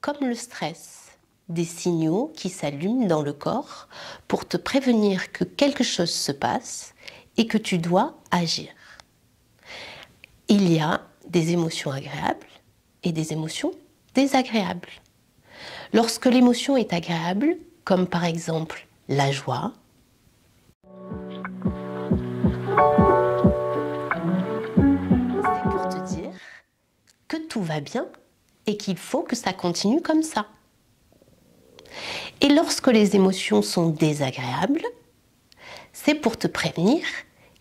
comme le stress, des signaux qui s'allument dans le corps pour te prévenir que quelque chose se passe et que tu dois agir. Il y a des émotions agréables et des émotions désagréables. Lorsque l'émotion est agréable, comme par exemple la joie, c'est pour te dire que tout va bien et qu'il faut que ça continue comme ça. Et lorsque les émotions sont désagréables, c'est pour te prévenir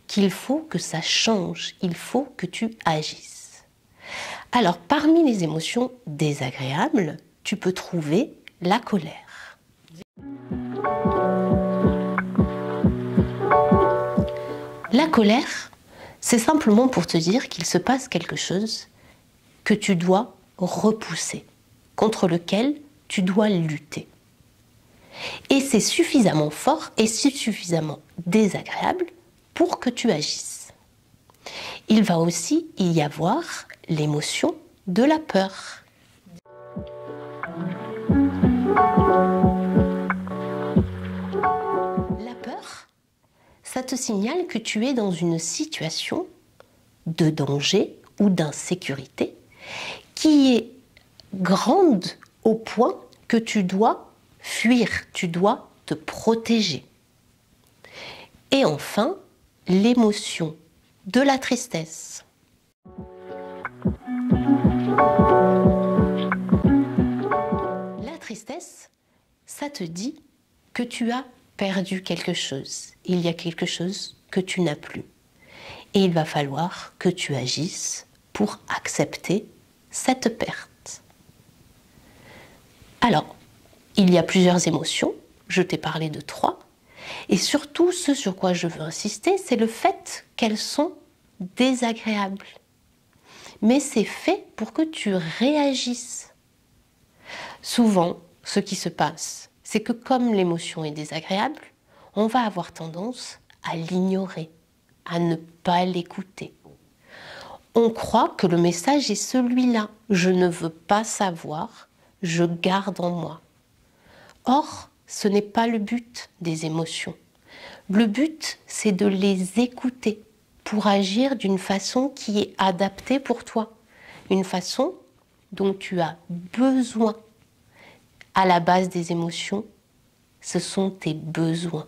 qu'il faut que ça change, il faut que tu agisses. Alors, parmi les émotions désagréables, tu peux trouver la colère. La colère, c'est simplement pour te dire qu'il se passe quelque chose que tu dois repousser, contre lequel tu dois lutter. Et c'est suffisamment fort et suffisamment désagréable pour que tu agisses. Il va aussi y avoir l'émotion de la peur. La peur, ça te signale que tu es dans une situation de danger ou d'insécurité qui est grande au point que tu dois fuir, tu dois te protéger. Et enfin, l'émotion de la tristesse. La tristesse, ça te dit que tu as perdu quelque chose. Il y a quelque chose que tu n'as plus. Et il va falloir que tu agisses pour accepter cette perte. Alors, il y a plusieurs émotions, je t'ai parlé de 3, et surtout ce sur quoi je veux insister, c'est le fait qu'elles sont désagréables. Mais c'est fait pour que tu réagisses. Souvent, ce qui se passe, c'est que comme l'émotion est désagréable, on va avoir tendance à l'ignorer, à ne pas l'écouter. On croit que le message est celui-là. Je ne veux pas savoir, je garde en moi. Or, ce n'est pas le but des émotions. Le but, c'est de les écouter pour agir d'une façon qui est adaptée pour toi. Une façon dont tu as besoin. À la base des émotions, ce sont tes besoins.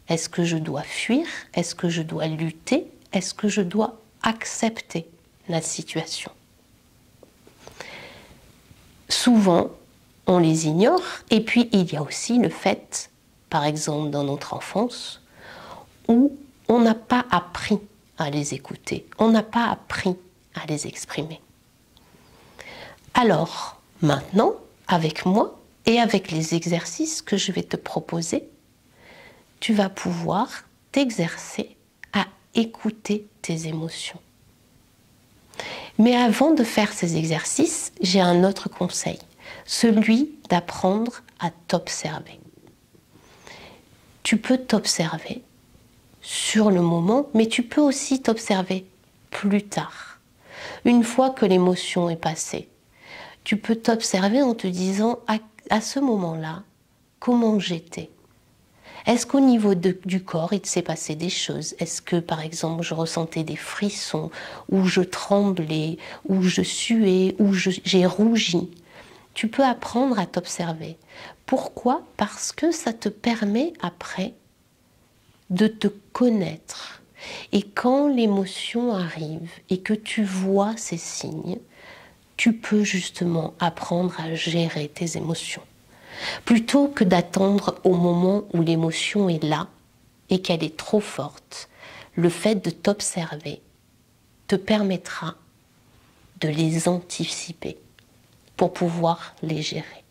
Est-ce que je dois fuir? Est-ce que je dois lutter? Est-ce que je dois accepter la situation? Souvent, on les ignore. Et puis, il y a aussi le fait, par exemple, dans notre enfance, où on n'a pas appris à les écouter. On n'a pas appris à les exprimer. Alors, maintenant, avec moi et avec les exercices que je vais te proposer, tu vas pouvoir t'exercer à écouter tes émotions. Mais avant de faire ces exercices, j'ai un autre conseil, celui d'apprendre à t'observer. Tu peux t'observer sur le moment, mais tu peux aussi t'observer plus tard. Une fois que l'émotion est passée, tu peux t'observer en te disant à ce moment-là, comment j'étais? Est-ce qu'au niveau du corps, il s'est passé des choses? Est-ce que, par exemple, je ressentais des frissons, ou je tremblais, ou je suais, ou j'ai rougi? Tu peux apprendre à t'observer. Pourquoi? Parce que ça te permet après de te connaître. Et quand l'émotion arrive et que tu vois ces signes, tu peux justement apprendre à gérer tes émotions. Plutôt que d'attendre au moment où l'émotion est là et qu'elle est trop forte, le fait de t'observer te permettra de les anticiper pour pouvoir les gérer.